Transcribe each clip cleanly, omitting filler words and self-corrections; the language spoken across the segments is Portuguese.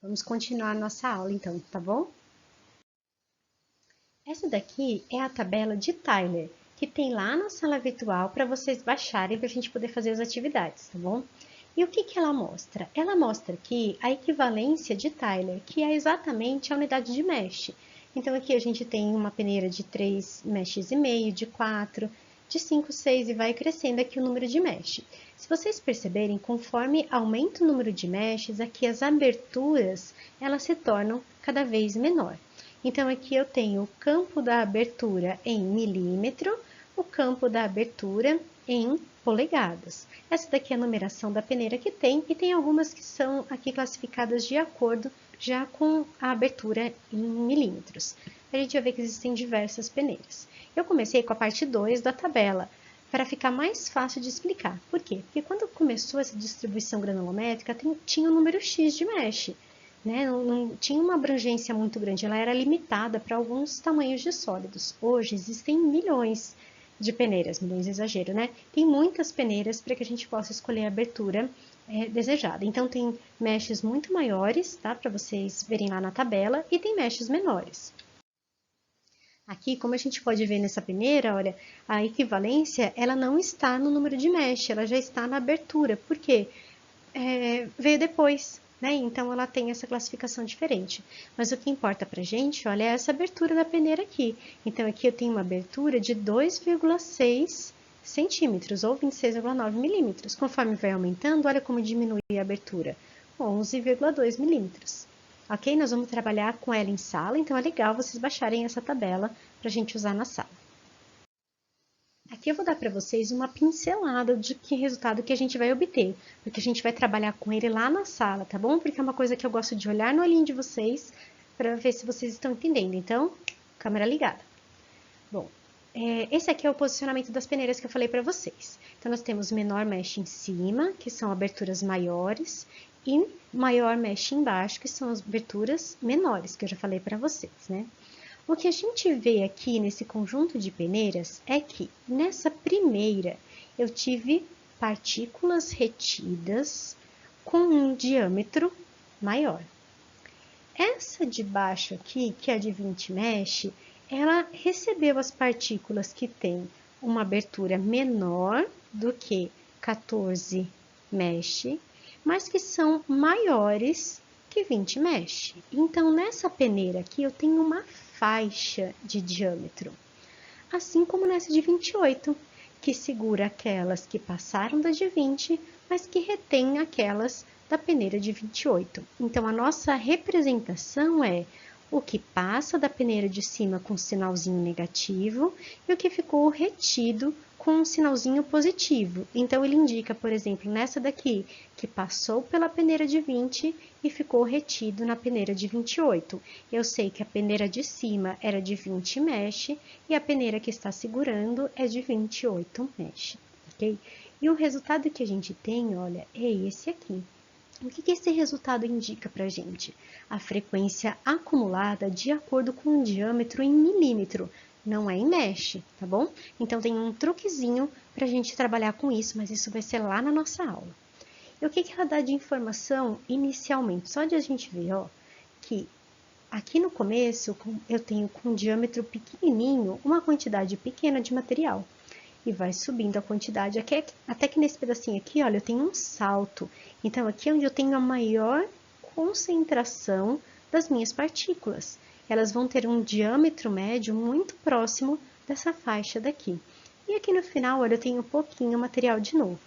Vamos continuar a nossa aula então, tá bom? Essa daqui é a tabela de Tyler, que tem lá na sala virtual para vocês baixarem para a gente poder fazer as atividades, tá bom? E o que que ela mostra? Ela mostra aqui a equivalência de Tyler, que é exatamente a unidade de mesh. Então aqui a gente tem uma peneira de 3 meshes e meio, de 4, de 5, 6 e vai crescendo aqui o número de mesh. Se vocês perceberem, conforme aumenta o número de meshes, aqui as aberturas elas se tornam cada vez menor. Então, aqui eu tenho o campo da abertura em milímetro, o campo da abertura em polegadas. Essa daqui é a numeração da peneira que tem, e tem algumas que são aqui classificadas de acordo já com a abertura em milímetros. A gente vai ver que existem diversas peneiras. Eu comecei com a parte 2 da tabela, para ficar mais fácil de explicar. Por quê? Porque quando começou essa distribuição granulométrica, tinha um número X de mesh. Né? Não tinha uma abrangência muito grande, ela era limitada para alguns tamanhos de sólidos. Hoje existem milhões de peneiras, milhões de exagero, né? Tem muitas peneiras para que a gente possa escolher a abertura desejada. Então, tem meshes muito maiores, tá? Para vocês verem lá na tabela, e tem meshes menores. Aqui, como a gente pode ver nessa peneira, olha, a equivalência, ela não está no número de mesh, ela já está na abertura. Por quê? Veio depois, né? Então, ela tem essa classificação diferente. Mas o que importa pra gente, olha, é essa abertura da peneira aqui. Então, aqui eu tenho uma abertura de 2,6 centímetros, ou 26,9 milímetros. Conforme vai aumentando, olha como diminui a abertura, 11,2 milímetros. Ok? Nós vamos trabalhar com ela em sala, então é legal vocês baixarem essa tabela para a gente usar na sala. Aqui eu vou dar para vocês uma pincelada de que resultado que a gente vai obter, porque a gente vai trabalhar com ele lá na sala, tá bom? Porque é uma coisa que eu gosto de olhar no olhinho de vocês para ver se vocês estão entendendo. Então, câmera ligada. Bom, esse aqui é o posicionamento das peneiras que eu falei para vocês. Então, nós temos menor mesh em cima, que são aberturas maiores, e maior mesh embaixo, que são as aberturas menores, que eu já falei para vocês, né? O que a gente vê aqui nesse conjunto de peneiras é que nessa primeira eu tive partículas retidas com um diâmetro maior. Essa de baixo aqui, que é a de 20 mesh, ela recebeu as partículas que têm uma abertura menor do que 14 mesh, mas que são maiores que 20 mesh. Então, nessa peneira aqui, eu tenho uma faixa de diâmetro, assim como nessa de 28, que segura aquelas que passaram da de 20, mas que retém aquelas da peneira de 28. Então, a nossa representação é o que passa da peneira de cima com sinalzinho negativo e o que ficou retido com um sinalzinho positivo. Então, ele indica, por exemplo, nessa daqui, que passou pela peneira de 20 e ficou retido na peneira de 28. Eu sei que a peneira de cima era de 20 mesh e a peneira que está segurando é de 28 mesh, ok? E o resultado que a gente tem, olha, é esse aqui. O que esse resultado indica para a gente? A frequência acumulada de acordo com o diâmetro em milímetro, não é em mesh, tá bom? Então, tem um truquezinho para a gente trabalhar com isso, mas isso vai ser lá na nossa aula. E o que ela dá de informação inicialmente? Só de a gente ver, ó, que aqui no começo eu tenho com um diâmetro pequenininho uma quantidade pequena de material. E vai subindo a quantidade, até que nesse pedacinho aqui, olha, eu tenho um salto. Então, aqui é onde eu tenho a maior concentração das minhas partículas. Elas vão ter um diâmetro médio muito próximo dessa faixa daqui. E aqui no final, olha, eu tenho um pouquinho material de novo.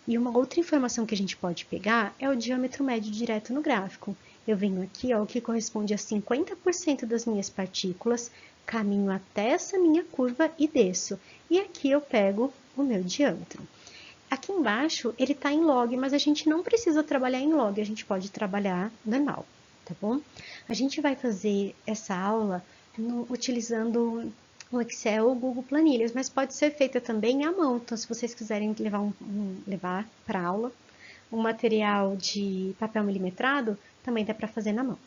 E uma outra informação que a gente pode pegar é o diâmetro médio direto no gráfico. Eu venho aqui, ó, o que corresponde a 50% das minhas partículas, caminho até essa minha curva e desço. E aqui eu pego o meu diâmetro. Aqui embaixo, ele está em log, mas a gente não precisa trabalhar em log, a gente pode trabalhar normal, tá bom? A gente vai fazer essa aula utilizando o Excel ou Google Planilhas, mas pode ser feita também à mão. Então, se vocês quiserem levar para aula um material de papel milimetrado, também dá para fazer na mão.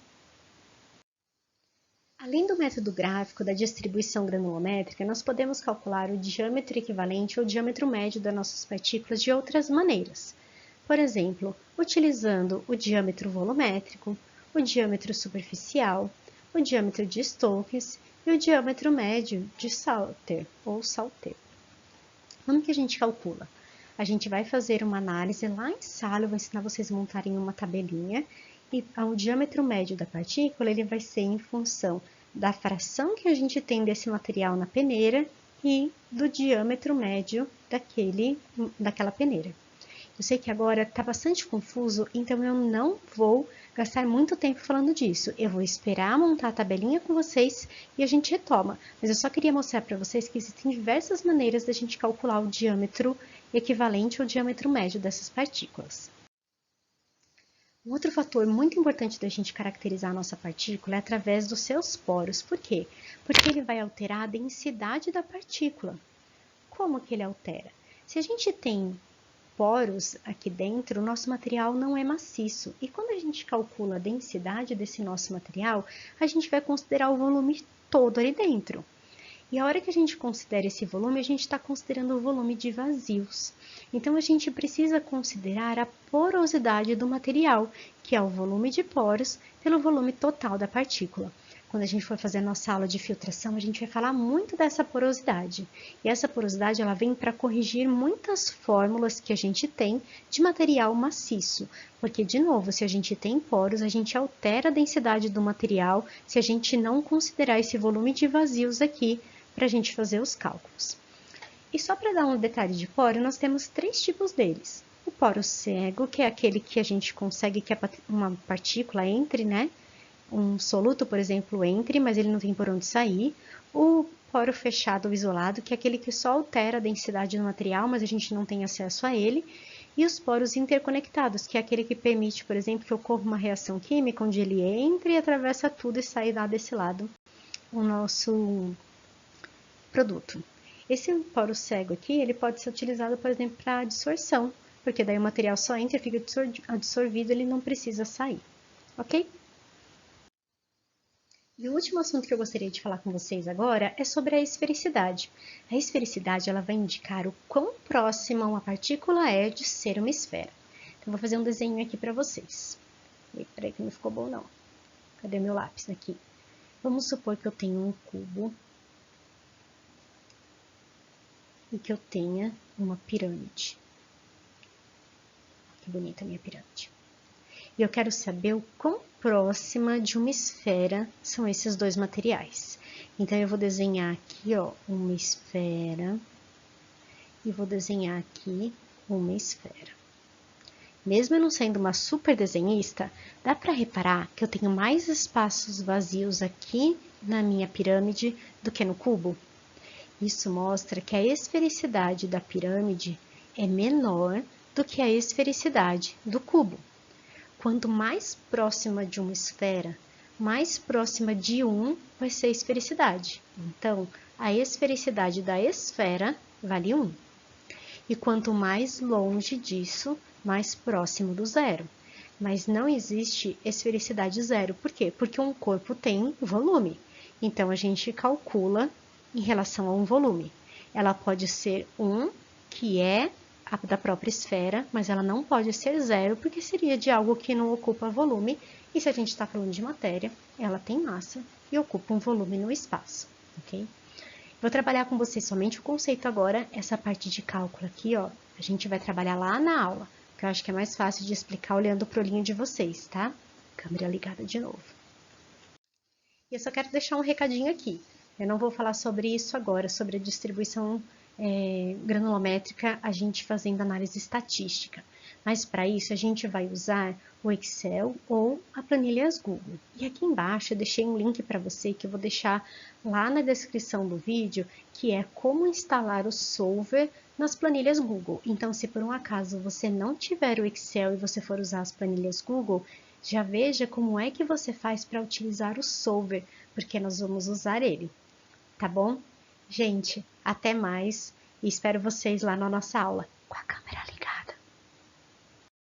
Além do método gráfico da distribuição granulométrica, nós podemos calcular o diâmetro equivalente ou diâmetro médio das nossas partículas de outras maneiras. Por exemplo, utilizando o diâmetro volumétrico, o diâmetro superficial, o diâmetro de Stokes e o diâmetro médio de Salter ou Salter. Como que a gente calcula? A gente vai fazer uma análise lá em sala, eu vou ensinar vocês a montarem uma tabelinha, e o diâmetro médio da partícula ele vai ser em função da fração que a gente tem desse material na peneira e do diâmetro médio daquela peneira. Eu sei que agora está bastante confuso, então eu não vou gastar muito tempo falando disso. Eu vou esperar montar a tabelinha com vocês e a gente retoma. Mas eu só queria mostrar para vocês que existem diversas maneiras da gente calcular o diâmetro equivalente ao diâmetro médio dessas partículas. Um outro fator muito importante da gente caracterizar a nossa partícula é através dos seus poros. Por quê? Porque ele vai alterar a densidade da partícula. Como que ele altera? Se a gente tem poros aqui dentro, o nosso material não é maciço. E quando a gente calcula a densidade desse nosso material, a gente vai considerar o volume todo ali dentro. E a hora que a gente considera esse volume, a gente está considerando o volume de vazios. Então, a gente precisa considerar a porosidade do material, que é o volume de poros pelo volume total da partícula. Quando a gente for fazer a nossa aula de filtração, a gente vai falar muito dessa porosidade. E essa porosidade ela vem para corrigir muitas fórmulas que a gente tem de material maciço. Porque, de novo, se a gente tem poros, a gente altera a densidade do material se a gente não considerar esse volume de vazios aqui para a gente fazer os cálculos. E só para dar um detalhe de poro, nós temos 3 tipos deles. O poro cego, que é aquele que a gente consegue que uma partícula entre, né? Um soluto, por exemplo, entre, mas ele não tem por onde sair. O poro fechado ou isolado, que é aquele que só altera a densidade do material, mas a gente não tem acesso a ele. E os poros interconectados, que é aquele que permite, por exemplo, que ocorra uma reação química, onde ele entre e atravessa tudo e sai lá desse lado o nosso produto. Esse poro cego aqui, ele pode ser utilizado, por exemplo, para dissorção, porque daí o material só entra, fica absorvido, ele não precisa sair, ok? E o último assunto que eu gostaria de falar com vocês agora é sobre a esfericidade. A esfericidade, ela vai indicar o quão próxima uma partícula é de ser uma esfera. Então, eu vou fazer um desenho aqui para vocês. Peraí que não ficou bom não. Cadê meu lápis aqui? Vamos supor que eu tenho um cubo e que eu tenha uma pirâmide. Que bonita a minha pirâmide. E eu quero saber o quão próxima de uma esfera são esses dois materiais. Então, eu vou desenhar aqui, ó, uma esfera e vou desenhar aqui uma esfera. Mesmo eu não sendo uma super desenhista, dá para reparar que eu tenho mais espaços vazios aqui na minha pirâmide do que no cubo? Isso mostra que a esfericidade da pirâmide é menor do que a esfericidade do cubo. Quanto mais próxima de uma esfera, mais próxima de 1 vai ser a esfericidade. Então, a esfericidade da esfera vale 1. E quanto mais longe disso, mais próximo do zero. Mas não existe esfericidade zero. Por quê? Porque um corpo tem volume. Então, a gente calcula em relação a um volume. Ela pode ser 1, que é a da própria esfera, mas ela não pode ser 0, porque seria de algo que não ocupa volume. E se a gente está falando de matéria, ela tem massa e ocupa um volume no espaço, ok? Vou trabalhar com vocês somente o conceito agora, essa parte de cálculo aqui, ó, a gente vai trabalhar lá na aula, que eu acho que é mais fácil de explicar olhando pro olhinho de vocês, tá? Câmera ligada de novo. E eu só quero deixar um recadinho aqui. Eu não vou falar sobre isso agora, sobre a distribuição granulométrica, a gente fazendo análise estatística. Mas para isso a gente vai usar o Excel ou a planilhas Google. E aqui embaixo eu deixei um link para você que eu vou deixar lá na descrição do vídeo, que é como instalar o Solver nas planilhas Google. Então, se por um acaso você não tiver o Excel e você for usar as planilhas Google, já veja como é que você faz para utilizar o Solver, porque nós vamos usar ele, tá bom? Gente, até mais e espero vocês lá na nossa aula com a câmera ligada.